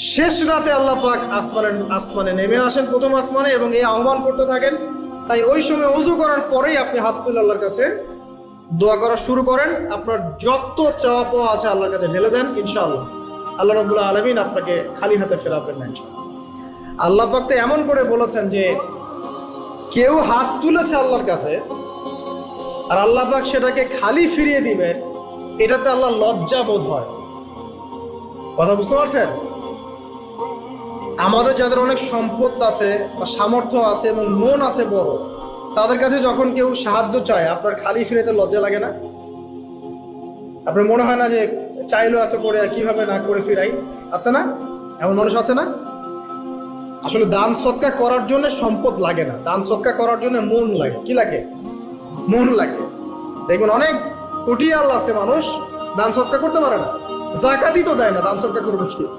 শেষ রাতে আল্লাহ পাক আসমানে নেমে আসেন, প্রথম আসমানে, এবং এই আহ্বান করতে থাকেন। তাই ওই সময় ওযু করার পরেই আপনি হাত তুলে আল্লাহর কাছে দোয়া করা শুরু করেন। আপনার যত চাওয়া পাওয়া আছে আল্লাহর কাছে ঢেলে দেন, ইনশাআল্লাহ আল্লাহ রাব্বুল আলামিন আপনাকে খালি হাতে ফেরাবেন না ইনশাআল্লাহ। আল্লাহ পাক তো এমন করে বলেছেন যে কেউ হাত তুলেছে আল্লাহর কাছে আর আল্লাহ পাক সেটাকে খালি ফিরিয়ে দিবেন, এটাতে আল্লাহ লজ্জা বোধ হয়। কথা বুঝতে পারছেন? আমাদের যাদের অনেক সম্পদ আছে বা সামর্থ্য আছে এবং মন আছে বড়, তাদের কাছে যখন কেউ সাহায্য চায় আপনার খালি ফিরেতে লজ্জা লাগে না? আপনার মনে হয় না যে চাইলো এত করে কিভাবে না করে ফিরাই? আছে না এমন মানুষ? আছে না? আসলে দান সৎকা করার জন্য সম্পদ লাগে না, দান সৎকা করার জন্য মন লাগে। কি লাগে? মন লাগে। দেখবেন অনেক কোটি আল্লাহ আছে মানুষ দান সৎকা করতে পারে না, জাকাতই তো দেয় না, দান সৎকা করবে কি?